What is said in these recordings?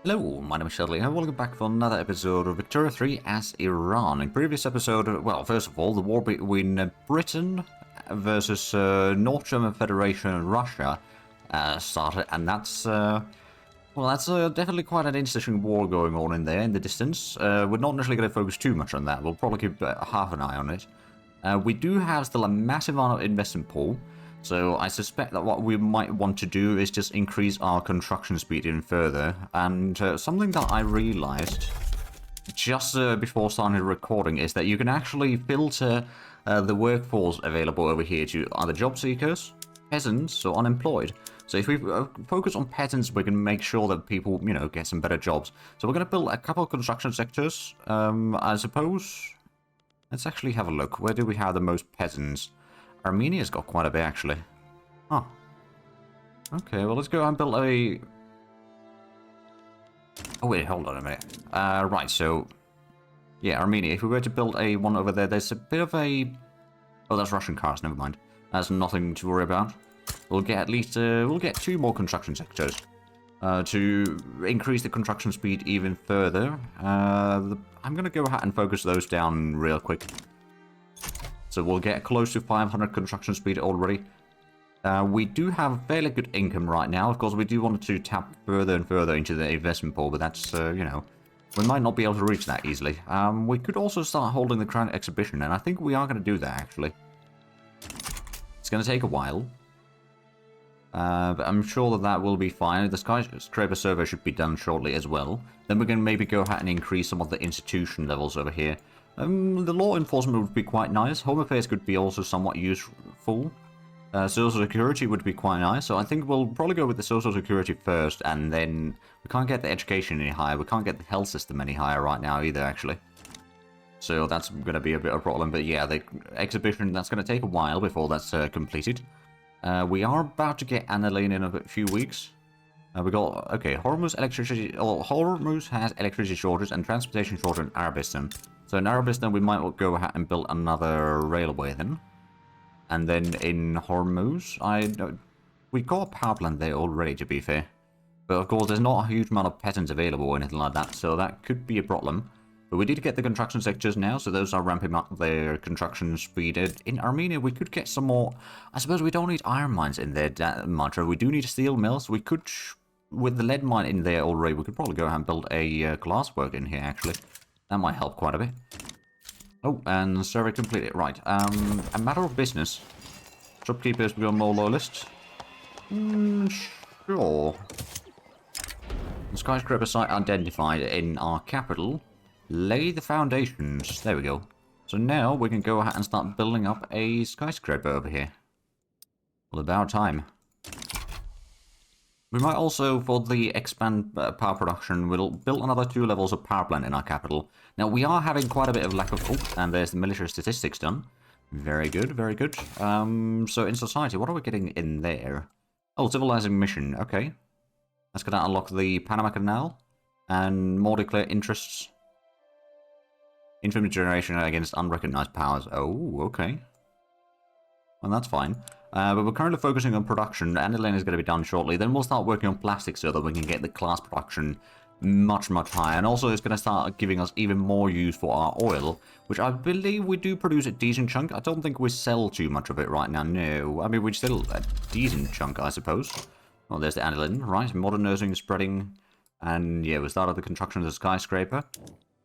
Hello, my name is Shadley and welcome back for another episode of Ep30 as Iran. In previous episode, well, first of all, the war between Britain versus North German Federation and Russia started, and that's definitely quite an interesting war going on in there in the distance. We're not necessarily going to focus too much on that. We'll probably keep half an eye on it. We do have still a massive amount of investment pool. So I suspect that what we might want to do is just increase our construction speed even further. And something that I realized just before starting recording is that you can actually filter the workforce available over here to either job seekers, peasants, or unemployed. So if we focus on peasants, we can make sure that people, get some better jobs. So we're going to build a couple of construction sectors, I suppose. Let's actually have a look. Where do we have the most peasants? Armenia's got quite a bit, actually. Oh. Okay, well, let's go and build a... Oh, wait, hold on a minute. Right, so... Yeah, Armenia. If we were to build a one over there, there's a bit of a... Oh, that's Russian cars, never mind. That's nothing to worry about. We'll get at least... we'll get 2 more construction sectors. To increase the construction speed even further. I'm going to go ahead and focus those down real quick. So we'll get close to 500 construction speed already. We do have fairly good income right now. Of course, we do want to tap further and further into the investment pool, but that's, we might not be able to reach that easily. We could also start holding the Crown Exhibition, and I think we are going to do that, actually. It's going to take a while. But I'm sure that that will be fine. The skyscraper survey should be done shortly as well. Then we can maybe go ahead and increase some of the institution levels over here. The law enforcement would be quite nice. Home affairs could be also somewhat useful. Social security would be quite nice. So I think we'll probably go with the social security first, and then we can't get the education any higher. We can't get the health system any higher right now either, actually. So that's going to be a bit of a problem. But yeah, the exhibition, that's going to take a while before that's completed. We are about to get aniline in a few weeks. We got, okay, Hormuz has electricity shortage and transportation shortage in Arabistan. So in Arabistan, we might go ahead and build another railway then. And then in Hormuz, we got a power plant there already, to be fair. But of course, there's not a huge amount of peasants available or anything like that, so that could be a problem. But we did get the construction sectors now, so those are ramping up their construction speed. In Armenia, we could get some more... I suppose we don't need iron mines in there that much. We do need steel mills. We could, with the lead mine in there already, we could probably go ahead and build a glasswork in here, actually. That might help quite a bit. Oh, and survey completed. Right. A matter of business. Shopkeepers become more loyalist. Sure. The skyscraper site identified in our capital. Lay the foundations. There we go. So now we can go ahead and start building up a skyscraper over here. Well, about time. We might also, for the expand power production, we'll build another 2 levels of power plant in our capital. Now, we are having quite a bit of lack of... Oh, and there's the military statistics done. Very good, very good. So in society, what are we getting in there? Oh, civilizing mission. Okay. That's going to unlock the Panama Canal. And more declare interests. Infantry generation against unrecognized powers. Oh, okay. Well, that's fine. But we're currently focusing on production. Aniline is going to be done shortly. Then we'll start working on plastic so that we can get the glass production much, much higher. And also it's going to start giving us even more use for our oil, which I believe we do produce a decent chunk. I don't think we sell too much of it right now, no. I mean, we sell a decent chunk, I suppose. Well, there's the aniline, right? Modern nursing is spreading. And yeah, we started the construction of the skyscraper.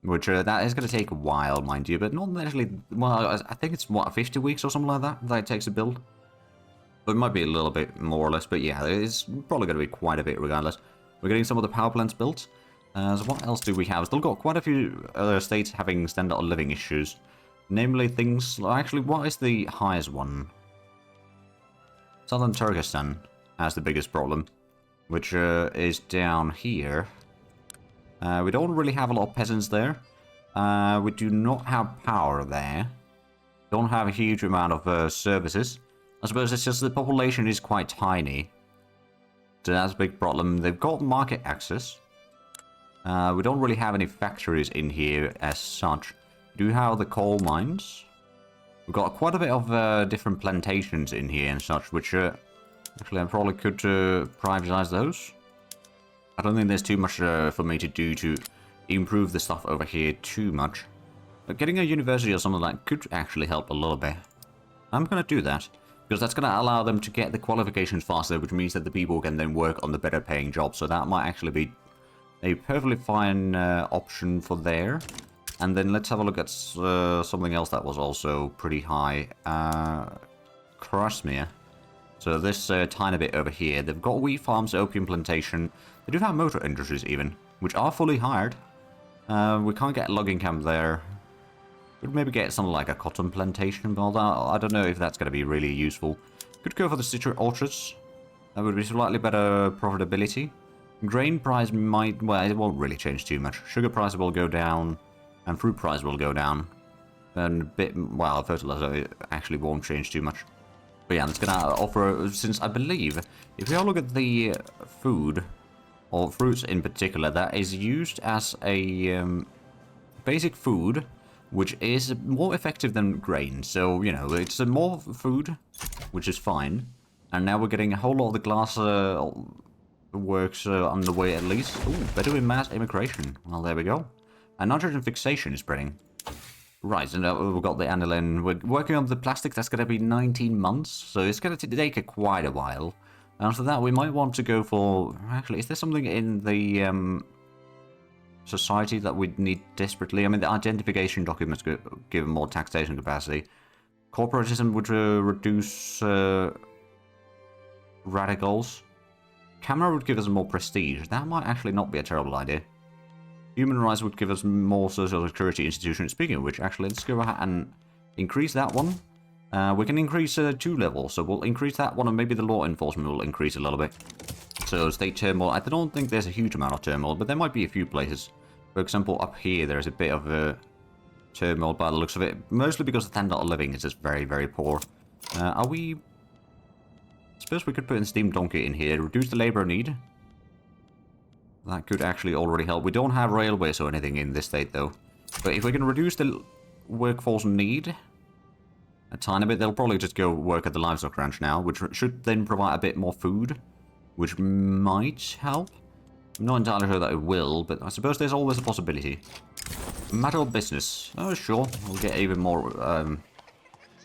Which, that is going to take a while, mind you, but not necessarily... Well, I think it's, what, 50 weeks or something like that it takes to build? But it might be a little bit more or less, but yeah, it's probably going to be quite a bit regardless. We're getting some of the power plants built. So what else do we have? Still got quite a few states having standard of living issues. Namely things... Actually, what is the highest one? Southern Turkestan has the biggest problem, which is down here. We don't really have a lot of peasants there. We do not have power there. Don't have a huge amount of services. I suppose it's just the population is quite tiny. So that's a big problem. They've got market access. We don't really have any factories in here as such. We do have the coal mines. We've got quite a bit of different plantations in here and such, which actually I probably could privatize those. I don't think there's too much for me to do to improve the stuff over here too much. But getting a university or something like that could actually help a little bit. I'm going to do that, because that's going to allow them to get the qualifications faster, which means that the people can then work on the better paying jobs. So that might actually be a perfectly fine option for there. And then let's have a look at something else that was also pretty high. Krasmir. So this tiny bit over here, they've got wheat farms, opium plantation. They do have motor industries even, which are fully hired. We can't get a logging camp there. Could maybe get something like a cotton plantation, but I don't know if that's going to be really useful. Could go for the citrus orchards. That would be slightly better profitability. Grain price might, well, it won't really change too much. Sugar price will go down, and fruit price will go down. And a bit, well, fertilizer actually won't change too much. But yeah, it's going to offer, since I believe, if we all look at the food, or fruits in particular, that is used as a basic food, which is more effective than grain. So, you know, it's more food, which is fine. And now we're getting a whole lot of the glass works on the way at least. Ooh, Bedouin mass immigration. Well, there we go. And nitrogen fixation is spreading. Right, and we've got the aniline. We're working on the plastic. That's going to be 19 months. So it's going to take quite a while. After that, we might want to go for... Actually, is there something in the... society that we need desperately? I mean, the identification documents give more taxation capacity. Corporatism would reduce radicals. Camera would give us more prestige. That might actually not be a terrible idea. Human rights would give us more social security institutions. Speaking of which, actually, let's go ahead and increase that one. We can increase 2 levels, so we'll increase that one, and maybe the law enforcement will increase a little bit. So state turmoil, I don't think there's a huge amount of turmoil, but there might be a few places. For example, up here there's a bit of a turmoil by the looks of it, mostly because the standard of living is just very, very poor. Are we... I suppose we could put in Steam Donkey in here, reduce the labor need. That could actually already help. We don't have railways or anything in this state though. But if we can reduce the workforce need a tiny bit, they'll probably just go work at the livestock ranch now, which should then provide a bit more food, which might help. I'm not entirely sure that it will, but I suppose there's always a possibility. Matter of business. Oh, sure. We'll get even more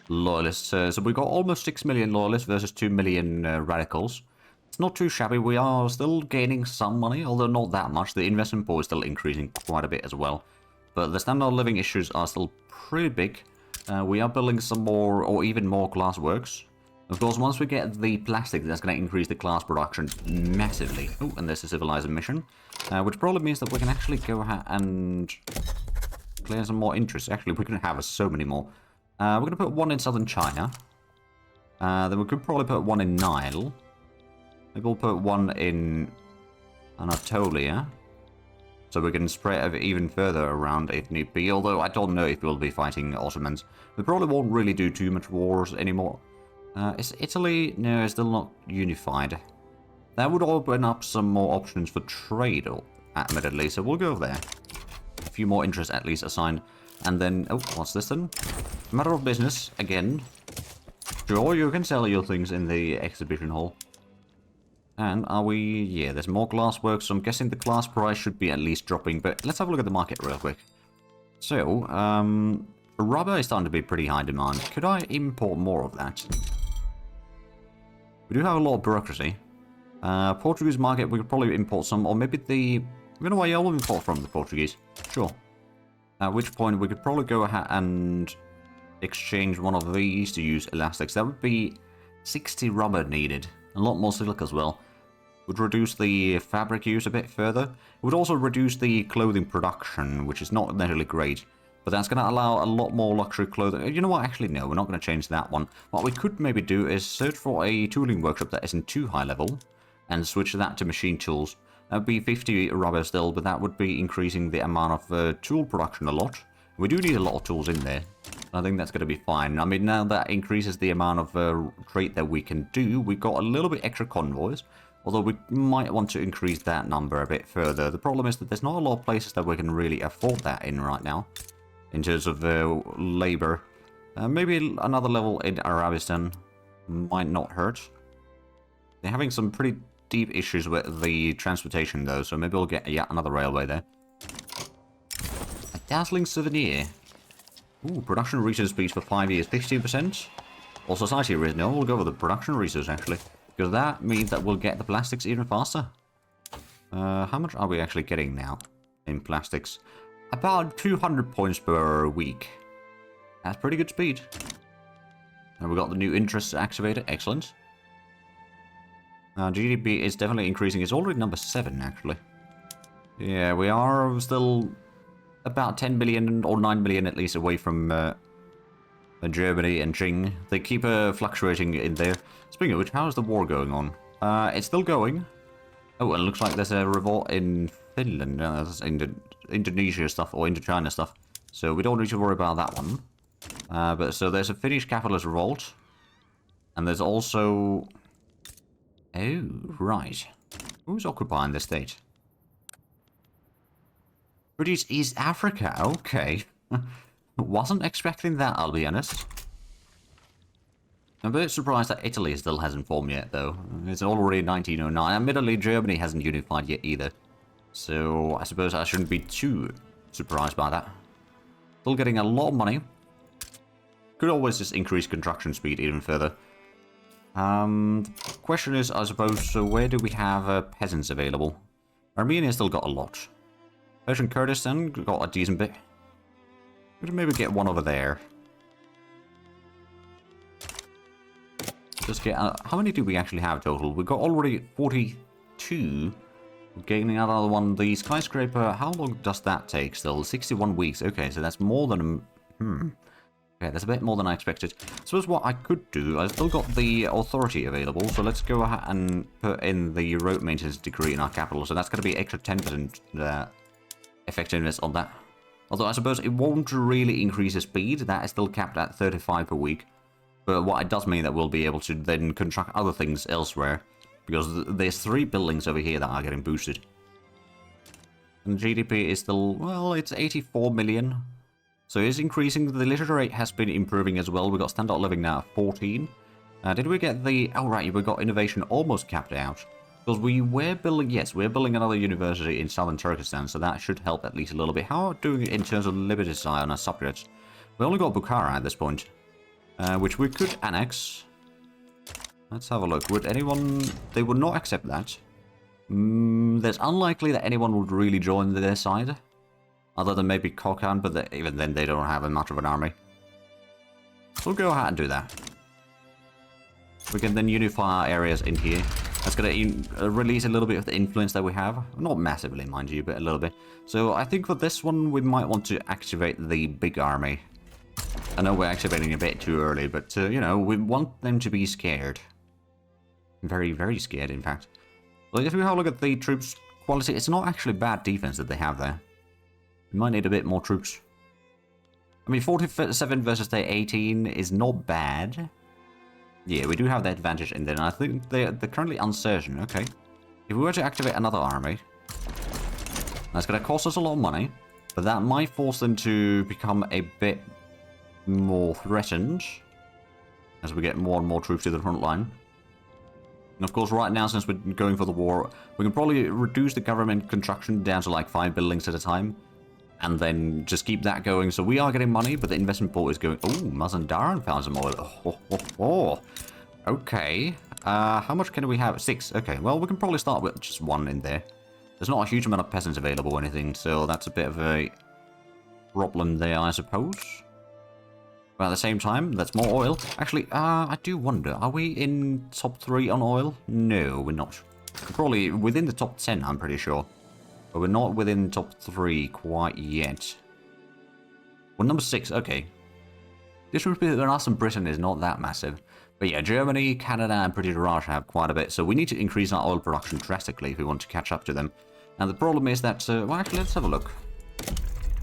loyalists. So we've got almost 6 million loyalists versus 2 million radicals. It's not too shabby. We are still gaining some money, although not that much. The investment pool is still increasing quite a bit as well. But the standard of living issues are still pretty big. We are building some more, or even more glass works. Of course, once we get the plastic, that's going to increase the glass production massively. Oh, and there's a civilizer mission, which probably means that we can actually go ahead and clear some more interest. Actually, we can have so many more. We're going to put one in southern China. Then we could probably put one in Nile. Maybe we'll put one in Anatolia. So we can spread it even further around if need be. Although I don't know if we'll be fighting Ottomans. We probably won't really do too much wars anymore. Is Italy? No, it's still not unified. That would open up some more options for trade, admittedly, so we'll go there. A few more interests at least assigned. And then, oh, what's this then? Matter of business, again. Sure, you can sell your things in the exhibition hall. And are we... yeah, there's more glass work, so I'm guessing the glass price should be at least dropping. But let's have a look at the market real quick. So, rubber is starting to be pretty high demand. Could I import more of that? We do have a lot of bureaucracy. Portuguese market, we could probably import some, or maybe the... you know what, yeah, I'll import from the Portuguese. Sure. At which point we could probably go ahead and exchange one of these to use elastics. That would be 60 rubber needed. A lot more silk as well. Would reduce the fabric use a bit further. It would also reduce the clothing production, which is not necessarily great. But that's going to allow a lot more luxury clothing. You know what? Actually, no. We're not going to change that one. What we could maybe do is search for a tooling workshop that isn't too high level. And switch that to machine tools. That would be 50 rubber still, but that would be increasing the amount of tool production a lot. We do need a lot of tools in there. I think that's going to be fine. I mean, now that increases the amount of trade that we can do. We've got a little bit extra convoys. Although we might want to increase that number a bit further. The problem is that there's not a lot of places that we can really afford that in right now. In terms of labor. Maybe another level in Arabistan might not hurt. They're having some pretty deep issues with the transportation, though, so maybe we'll get yet another railway there. A dazzling souvenir. Ooh, production research speeds for 5 years, 15%. Or society research. No, we'll go with the production research, actually. Because that means that we'll get the plastics even faster. How much are we actually getting now in plastics? About 200 points per week. That's pretty good speed. And we got the new interest activated. Excellent. GDP is definitely increasing. It's already number 7, actually. Yeah, we are still about 10 million or 9 million at least away from Germany and Qing. They keep fluctuating in there. Speaking of which, how is the war going on? It's still going. Oh, and it looks like there's a revolt in Finland. That's Indonesia stuff or Indochina stuff. So we don't need to worry about that one. But so there's a Finnish capitalist revolt. And there's also... Oh, right. Who's occupying the state? British East Africa, okay. Wasn't expecting that, I'll be honest. I'm a bit surprised that Italy still hasn't formed yet, though. It's already 1909. Admittedly, Germany hasn't unified yet either. So, I suppose I shouldn't be too surprised by that. Still getting a lot of money. Could always just increase construction speed even further. The question is, I suppose, so where do we have peasants available? Armenia still got a lot. Persian Kurdistan got a decent bit. We could maybe get one over there. Just get... how many do we actually have total? We got already 42. We're gaining another one. The skyscraper, how long does that take still? 61 weeks. Okay, so that's more than... Okay, that's a bit more than I expected. I suppose what I could do, I've still got the authority available, so let's go ahead and put in the road maintenance decree in our capital. So that's going to be extra 10% effectiveness on that. Although I suppose it won't really increase the speed. That is still capped at 35 per week. But what it does mean that we'll be able to then construct other things elsewhere. Because there's 3 buildings over here that are getting boosted. And GDP is still, well, it's 84 million. So it's increasing. The literacy rate has been improving as well. We got standard of living now at 14. Did we get the... Oh, right, we got innovation almost capped out. Because we were building... Yes, we're building another university in southern Turkestan, so that should help at least a little bit. How are we doing in terms of liberty side on our subjects? We only got Bukhara at this point. Which we could annex. Let's have a look. Would anyone... They would not accept that. There's unlikely that anyone would really join their side. Other than maybe Kokand, but even then they don't have much of an army. So we'll go ahead and do that. We can then unify our areas in here. That's going to release a little bit of the influence that we have. Not massively, mind you, but a little bit. So I think for this one, we might want to activate the big army. I know we're activating a bit too early, but, you know, we want them to be scared. Very, very scared, in fact. Well, if we have a look at the troops quality, it's not actually bad defense that they have there. We might need a bit more troops. I mean, 47 versus their 18 is not bad. Yeah, we do have the advantage in there, and I think they're currently uncertain. Okay. If we were to activate another army, that's going to cost us a lot of money, but that might force them to become a bit more threatened as we get more and more troops to the front line. And of course, right now, since we're going for the war, we can probably reduce the government construction down to like 5 buildings at a time. And then just keep that going. So we are getting money, but the investment pool is going... Oh, Mazandaran found some oil. Okay. How much can we have? 6. Okay, well, we can probably start with just 1 in there. There's not a huge amount of peasants available or anything, so that's a bit of a problem there, I suppose. But at the same time, that's more oil. Actually, I do wonder, are we in top 3 on oil? No, we're not. We're probably within the top 10, I'm pretty sure. But we're not within top 3 quite yet. Well, number 6, okay. This would be us and Britain is not that massive. But yeah, Germany, Canada, and British Russia have quite a bit. So we need to increase our oil production drastically if we want to catch up to them. And the problem is that, well, actually, let's have a look.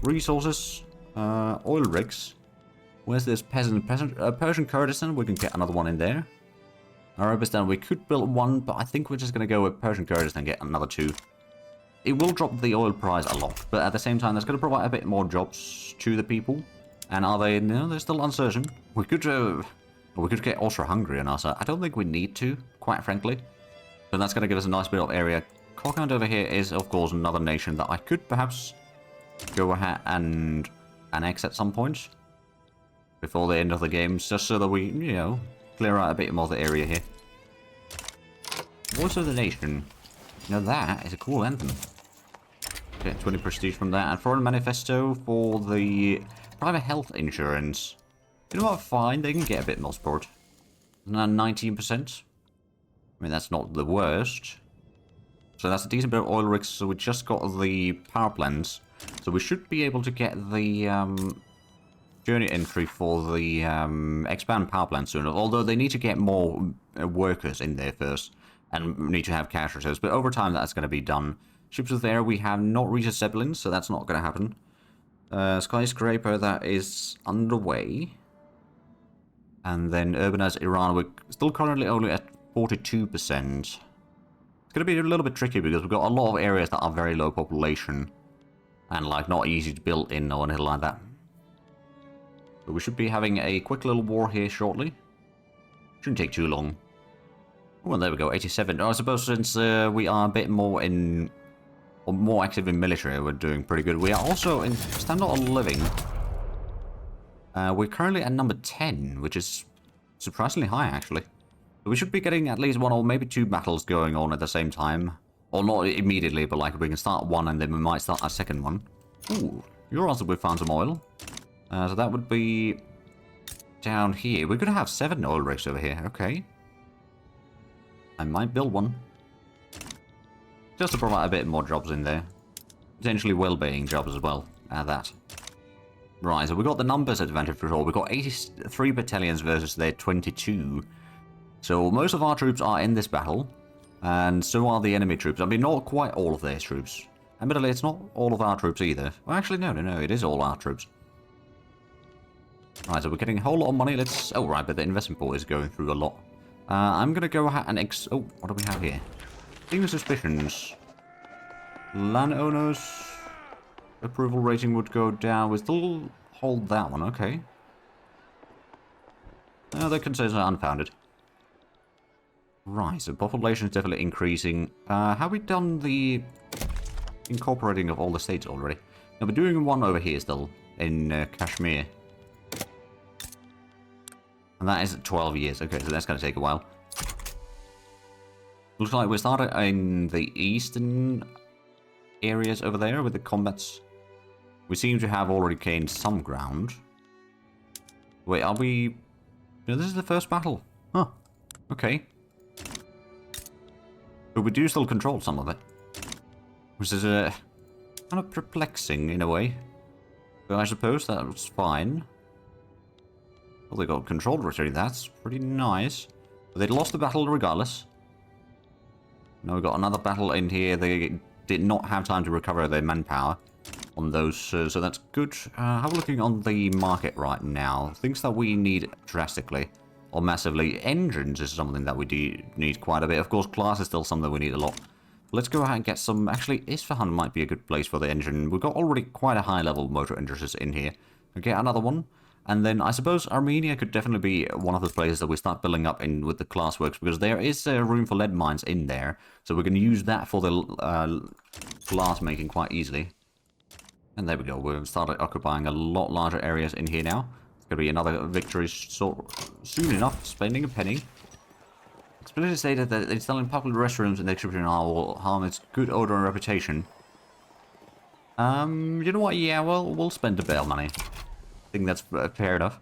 Resources, oil rigs. Where's this Persian Kurdistan? We can get another one in there. Arabistan, we could build 1, but I think we're just going to go with Persian Kurdistan and get another 2. It will drop the oil price a lot, but at the same time, that's going to provide a bit more jobs to the people. And are they? No, they're still uncertain. We could get Austro-Hungary on our side. I don't think we need to, quite frankly. So that's going to give us a nice bit of area. Cockland over here is, of course, another nation that I could perhaps go ahead and annex at some point before the end of the game, just so that we, you know, clear out a bit more of the area here. Voice of the Nation. Now that is a cool anthem. Get 20 prestige from that. And Foreign Manifesto for the private health insurance. You know what? Fine, they can get a bit more support. Now 19%. I mean, that's not the worst. So that's a decent bit of oil rigs. So we just got the power plants. So we should be able to get the journey entry for the expand power plant soon. Although they need to get more workers in there first. And need to have cash reserves. But over time, that's going to be done. Ships of the air, we have not reached Zeppelins, so that's not going to happen. Skyscraper, that is underway. And then urbanized Iran, we're still currently only at 42%. It's going to be a little bit tricky because we've got a lot of areas that are very low population. And like not easy to build in or anything like that. But we should be having a quick little war here shortly. Shouldn't take too long. Well, there we go, 87. Oh, I suppose since we are a bit more in... or more active in military, we're doing pretty good. We are also in standard of living. We're currently at number 10, which is surprisingly high, actually. So we should be getting at least one or maybe two battles going on at the same time. Or not immediately, but like we can start one and then we might start a second one. Ooh, you're also we found some oil. So that would be down here. We're going to have 7 oil rigs over here, okay. I might build one. Just to provide a bit more jobs in there. Potentially well-being jobs as well. That. Right, so we got the numbers advantage for sure. We've got 83 battalions versus their 22. So most of our troops are in this battle. And so are the enemy troops. I mean, not quite all of their troops. Admittedly, it's not all of our troops either. Well, actually, no, it is all our troops. Right, so we're getting a whole lot of money. Let's... oh, right, but the investment pool is going through a lot. I'm going to go ahead and oh, what do we have here? Seeing suspicions. Landowners. Approval rating would go down. We still hold that one, okay. Their concerns are unfounded. Right, so population is definitely increasing. Have we done the incorporating of all the states already? No, we're doing one over here still, in Kashmir. And that is 12 years. Okay, so that's going to take a while. Looks like we started in the eastern areas over there with the combats. We seem to have already gained some ground. Wait, are we... no, this is the first battle. Huh. Okay. But we do still control some of it. Which is kind of perplexing in a way. But I suppose that was fine. Well, they got controlled retreat. That's pretty nice. But they lost the battle regardless. Now we got another battle in here. They did not have time to recover their manpower on those, so that's good. How are we looking on the market right now? Things that we need drastically or massively. Engines is something that we do need quite a bit. Of course, class is still something we need a lot. Let's go ahead and get some... actually, Isfahan might be a good place for the engine. We've got already quite a high level motor industries in here. We'll get another one. And then I suppose Armenia could definitely be one of the places that we start building up in with the class works, because there is room for lead mines in there. So we can use that for the glass making quite easily. And there we go. We've started occupying a lot larger areas in here now. It's going to be another victory soon enough. Spending a penny. Explicitly stated that installing public restrooms in the exhibition hall will harm its good odor and reputation. You know what? Yeah, well, we'll spend a bit of money. I think that's fair enough.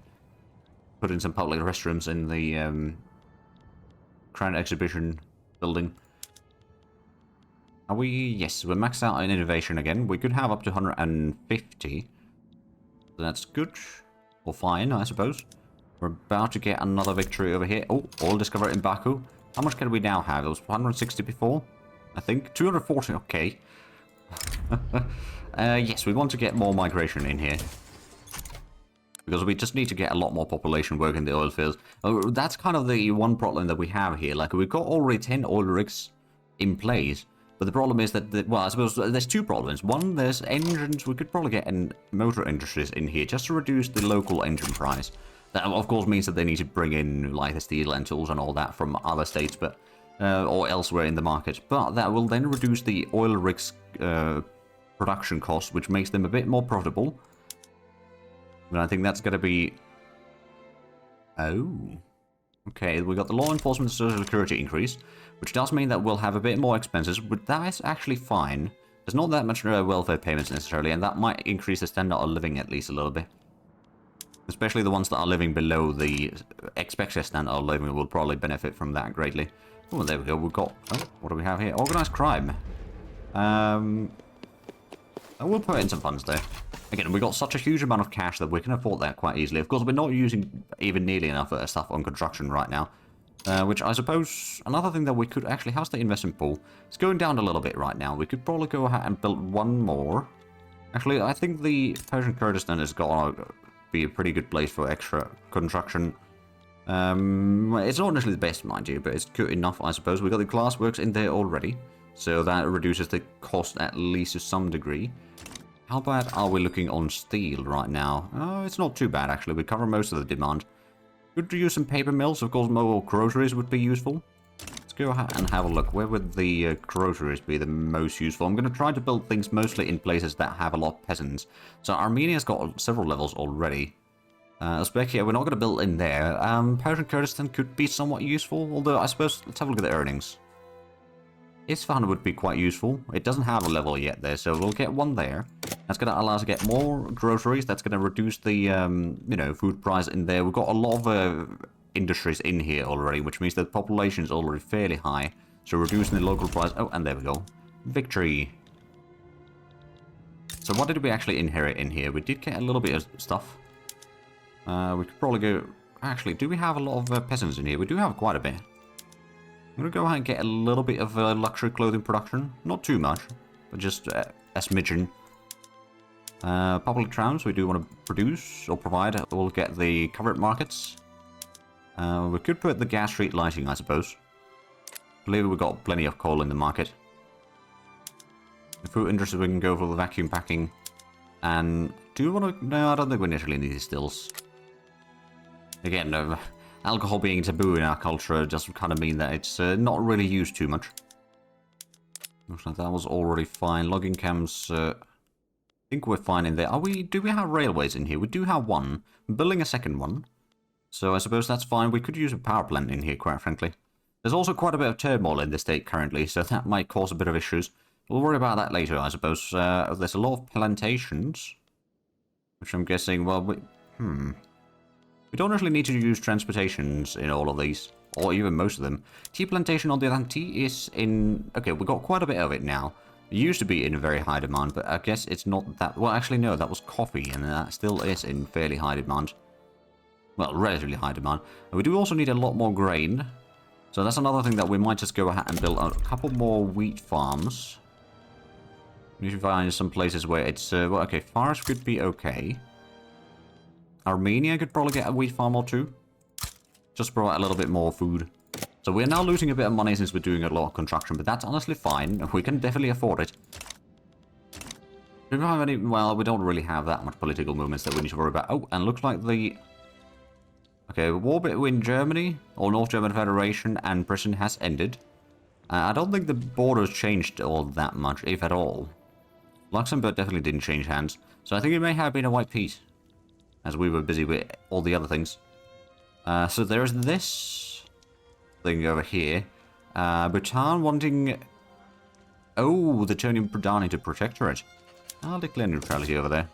Put in some public restrooms in the Crown Exhibition building. Are we... yes, we're maxed out in innovation again. We could have up to 150. So that's good. Or fine, I suppose. We're about to get another victory over here. Oh, oil discovered in Baku. How much can we now have? It was 160 before, I think. 240, okay. Yes, we want to get more migration in here. Because we just need to get a lot more population working the oil fields. That's kind of the one problem that we have here. Like, we've got already 10 oil rigs in place. But the problem is that, well, I suppose there's two problems. One, there's engines. We could probably get motor industries in here just to reduce the local engine price. That, of course, means that they need to bring in, like, the steel and tools and all that from other states. But or elsewhere in the market. But that will then reduce the oil rigs production cost, which makes them a bit more profitable. And I think that's going to be... Oh. Okay, we got the law enforcement and social security increase, which does mean that we'll have a bit more expenses, but that is actually fine. There's not that much welfare payments necessarily, and that might increase the standard of living at least a little bit. Especially the ones that are living below the expected standard of living will probably benefit from that greatly. Oh, there we go. We've got... Oh, what do we have here? Organized crime. I will put in some funds there. Again, we got such a huge amount of cash that we can afford that quite easily. Of course, we're not using even nearly enough stuff on construction right now. Which I suppose, another thing that we could actually... How's the investment pool? It's going down a little bit right now. We could probably go ahead and build one more. Actually, I think the Persian Kurdistan is going to be a pretty good place for extra construction. It's not necessarily the best, mind you, but it's good enough, I suppose. We've got the glassworks in there already. So that reduces the cost at least to some degree. How bad are we looking on steel right now? Oh, it's not too bad, actually. We cover most of the demand. Good to use some paper mills. Of course, more groceries would be useful. Let's go ahead and have a look. Where would the groceries be the most useful? I'm going to try to build things mostly in places that have a lot of peasants. So Armenia's got several levels already. Uzbekistan, we're not going to build in there. Persian Kurdistan could be somewhat useful, although I suppose, let's have a look at the earnings. Isfahan would be quite useful. It doesn't have a level yet there, so we'll get one there. That's going to allow us to get more groceries. That's going to reduce the, you know, food price in there. We've got a lot of industries in here already, which means that the population is already fairly high. So reducing the local price. Oh, and there we go. Victory. So what did we actually inherit in here? We did get a little bit of stuff. We could probably go... Actually, do we have a lot of peasants in here? We do have quite a bit. I'm going to go ahead and get a little bit of luxury clothing production. Not too much, but just a smidgen. Public trams we do want to produce or provide. We'll get the covered markets. We could put the gas street lighting, I suppose. I believe we've got plenty of coal in the market. The food industry, we can go for the vacuum packing. And do we want to... No, I don't think we necessarily need these stills. Again, alcohol being taboo in our culture does kind of mean that it's not really used too much. Looks like that was already fine. Logging camps, I think we're fine in there. Do we have railways in here? We do have one. I'm building a second one. So I suppose that's fine. We could use a power plant in here, quite frankly. There's also quite a bit of turmoil in the state currently, so that might cause a bit of issues. We'll worry about that later, I suppose. There's a lot of plantations, which I'm guessing, well, we don't actually need to use transportations in all of these, or even most of them. Tea plantation, on the other hand, tea is in... Okay, we've got quite a bit of it now. It used to be in very high demand, but I guess it's not that... Well, actually, no, that was coffee, and that still is in fairly high demand. Well, relatively high demand. And we do also need a lot more grain. So that's another thing that we might just go ahead and build a couple more wheat farms. We need to find some places where it's... well, okay, Fars could be okay. Armenia could probably get a wheat farm or two. Just provide a little bit more food. So we're now losing a bit of money since we're doing a lot of construction, but that's honestly fine. We can definitely afford it. Do we have any... Well, we don't really have that much political movements that we need to worry about. Oh, and looks like the... Okay, war between Germany, or North German Federation, and Britain has ended. I don't think the borders changed all that much, if at all. Luxembourg definitely didn't change hands, so I think it may have been a white peace, as we were busy with all the other things. So there's this thing over here. Bhutan wanting... Oh, the turning Bhutan into protectorate. I'll declare neutrality over there.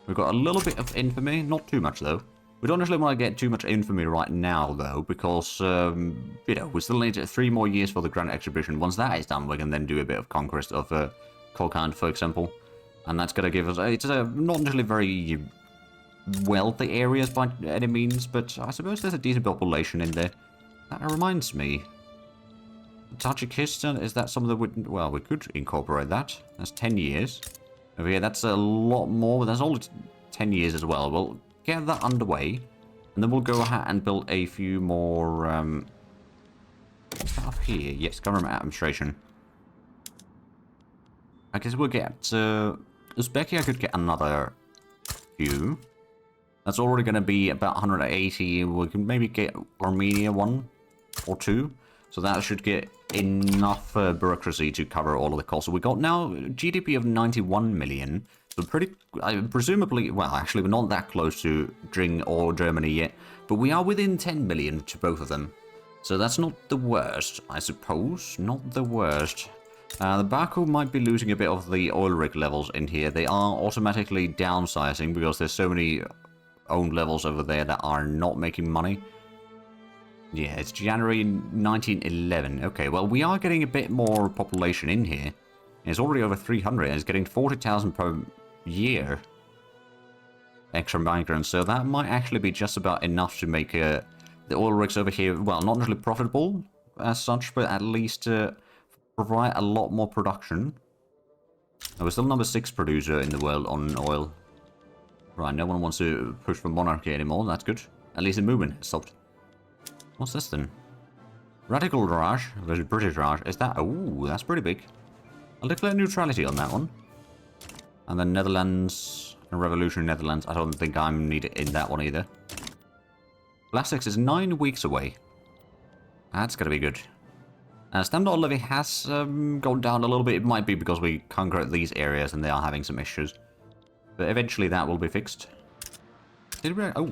We've got a little bit of infamy, not too much though. We don't actually want to get too much infamy right now though, because, you know, we still need 3 more years for the Grand Exhibition. Once that is done, we can then do a bit of conquest of Kokand, for example. And that's going to give us... It's not necessarily very wealthy areas by any means, but I suppose there's a decent population in there. That reminds me. Tajikistan, is that something that would... Well, we could incorporate that. That's 10 years. Over here, that's a lot more, but that's only 10 years as well. We'll get that underway, and then we'll go ahead and build a few more... stuff here. Yes, government administration. I guess we'll get... Uzbekistan could get another few. That's already going to be about 180. We can maybe get Armenia 1 or 2. So that should get enough bureaucracy to cover all of the costs. So we got now GDP of 91 million. So pretty, presumably, well, actually, we're not that close to Dring or Germany yet, but we are within 10 million to both of them. So that's not the worst, I suppose. Not the worst. The Baku might be losing a bit of the oil rig levels in here. They are automatically downsizing because there's so many owned levels over there that are not making money. Yeah, it's January 1911. Okay, well, we are getting a bit more population in here. It's already over 300, and it's getting 40,000 per year. Extra migrants, so that might actually be just about enough to make the oil rigs over here, well, not really profitable as such, but at least provide a lot more production. We're still number 6 producer in the world on oil. Right, no one wants to push for monarchy anymore, that's good. At least the movement has stopped. What's this then? Radical Raj versus British Raj. Is that... Oh, that's pretty big. I'll declare neutrality on that one. And then Netherlands and Revolution Netherlands. I don't think I'm needed in that one either. Plastics is 9 weeks away. That's gonna be good. Standard of living has gone down a little bit. It might be because we conquered these areas and they are having some issues. But eventually that will be fixed. Did we... Oh.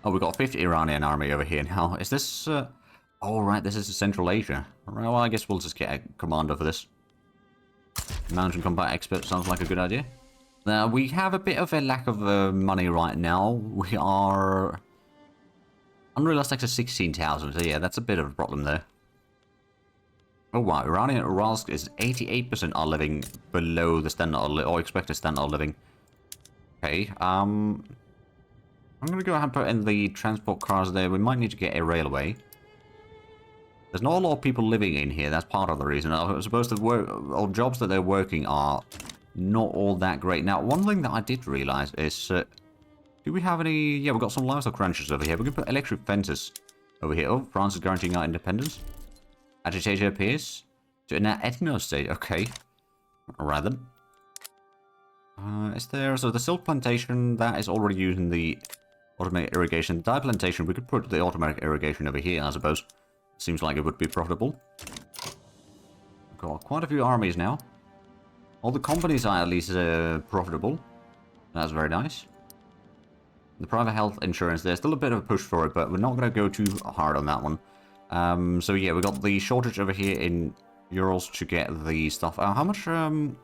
Oh, we got a 50 Iranian army over here now. Is this... Oh, right, this is Central Asia. Right, well, I guess we'll just get a commander for this. Mountain combat expert sounds like a good idea. Now, we have a bit of a lack of money right now. We are... Unrealized tax of 16,000. So yeah, that's a bit of a problem there. Oh wow, Iranian Uralsk is 88% are living below the standard or expected standard of living. Okay, I'm gonna go ahead and put in the transport cars there. We might need to get a railway. There's not a lot of people living in here. That's part of the reason. I suppose the work or jobs that they're working are not all that great. Now, one thing that I did realize is, do we have any? Yeah, we've got some livestock ranches over here. We can put electric fences over here. Oh, France is guaranteeing our independence. Agitator appears to an ethno state. Okay, alright then. Is there... So the silk plantation, that is already using the automatic irrigation. Dye plantation, we could put the automatic irrigation over here, I suppose. Seems like it would be profitable. We've got quite a few armies now. All the companies are at least profitable. That's very nice. The private health insurance, there's still a bit of a push for it, but we're not going to go too hard on that one. So yeah, we got the shortage over here in Urals to get the stuff. How much, currently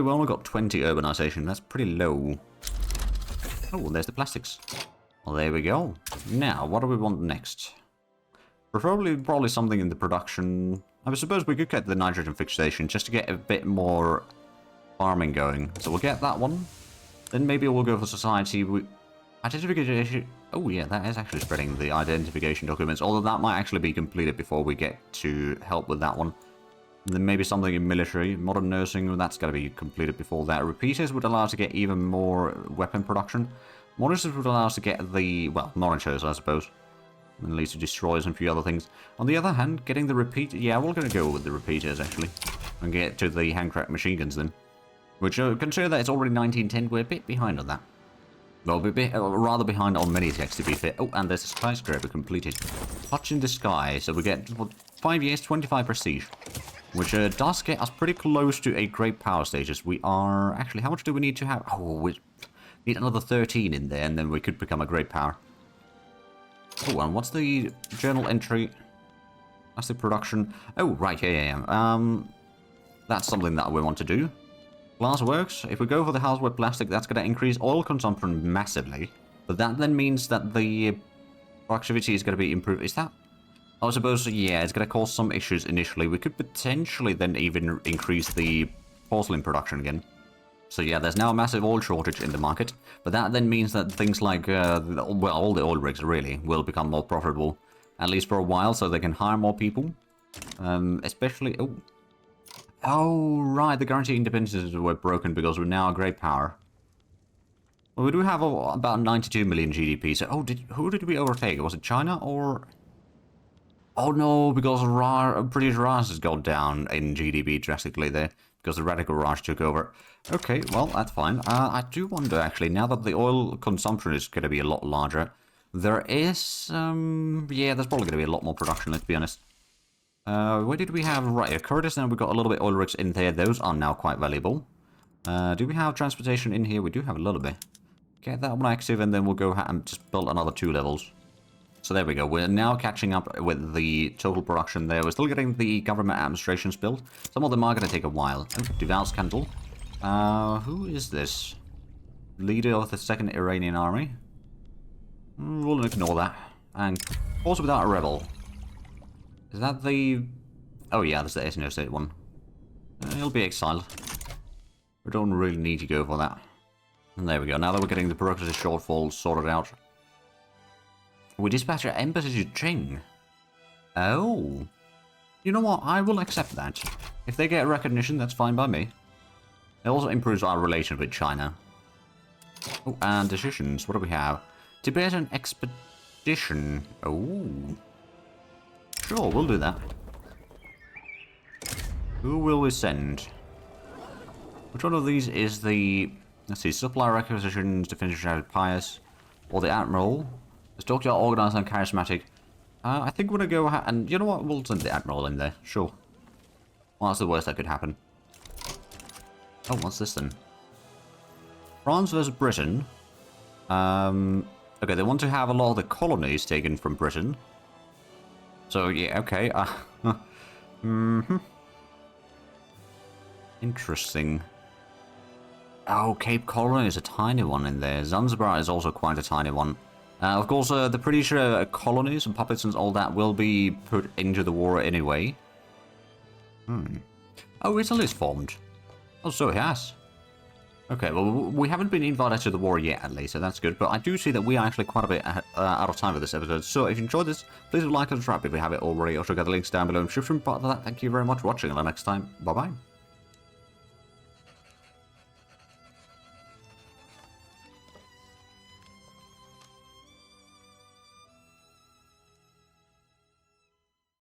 we only got 20 urbanization. That's pretty low. Oh, there's the plastics. Well, there we go. Now, what do we want next? Probably something in the production. I suppose we could get the nitrogen fixation just to get a bit more farming going. So we'll get that one. Then maybe we'll go for society. Identification. Oh yeah, that is actually spreading the identification documents. Although that might actually be completed before we get to help with that one. And then maybe something in military. Modern nursing, that's got to be completed before that. Repeaters would allow us to get even more weapon production. Monitors would allow us to get the, well, monitors, I suppose. And lead to destroyers and a few other things. On the other hand, getting the repeat... Yeah, we're going to go with the repeaters, actually. And get to the handcraft machine guns, then. Which, consider that it's already 1910, we're a bit behind on that. Well, we're a bit, rather behind on many techs, to be fair. Oh, and there's a skyscraper completed. Touch in the sky, so we get, what, 5 years, 25 prestige. Which does get us pretty close to a great power status. We are... Actually, how much do we need to have? Oh, we need another 13 in there, and then we could become a great power. Oh, and what's the journal entry? That's the production. Oh, right, yeah. That's something that we want to do. Glass works. If we go for the housework plastic, that's going to increase oil consumption massively. But that then means that the productivity is going to be improved. Is that... I suppose, yeah, it's going to cause some issues initially. We could potentially then even increase the porcelain production again. So yeah, there's now a massive oil shortage in the market. But that then means that things like, well, all the oil rigs really will become more profitable. At least for a while, so they can hire more people. Especially... Oh, right, the guaranteed independences were broken because we're now a great power. Well, we do have about 92 million GDP, so... Oh, who did we overtake? Was it China or... Oh no, because British Raj has gone down in GDP drastically there. Because the Radical Raj took over. Okay, well, that's fine. I do wonder, actually, now that the oil consumption is going to be a lot larger, There is, yeah, there's probably going to be a lot more production, let's be honest. Where did we have, right, Curtis, now we've got a little bit oil rigs in there. Those are now quite valuable. Do we have transportation in here? We do have a little bit. Get that one active, and then we'll go and just build another 2 levels. So there we go. We're now catching up with the total production there. We're still getting the government administrations built. Some of them are going to take a while. Oh, Devout Scandal. Who is this? Leader of the 2nd Iranian Army? We'll ignore that. And also without a rebel. Is that the... Oh yeah, that's the Ethno State one. He'll be exiled. We don't really need to go for that. And there we go. Now that we're getting the progressive shortfall sorted out. We dispatch our embassy to Qing. Oh. You know what? I will accept that. If they get recognition, that's fine by me. It also improves our relation with China. Oh, and decisions. What do we have? Tibetan expedition. Oh. Sure, we'll do that. Who will we send? Which one of these is the... Let's see, supply requisitions, defensive strategy, pious, or the admiral? The stockyard organized and charismatic. I think we're gonna go and you know what? We'll send the admiral in there. Sure. Well, that's the worst that could happen. Oh, what's this then? France versus Britain. Okay, they want to have a lot of the colonies taken from Britain. So yeah, okay. Interesting. Oh, Cape Colony is a tiny one in there. Zanzibar is also quite a tiny one. Of course, the British colonies and puppets and all that will be put into the war anyway. Oh, Italy's formed. Oh, so it has. Okay, well, we haven't been invited to the war yet, at least, so that's good. But I do see that we are actually quite a bit out of time for this episode. So if you enjoyed this, please like and subscribe if you haven't already. I'll check out the links down below in the description. But for that, thank you very much for watching. Until next time, bye-bye.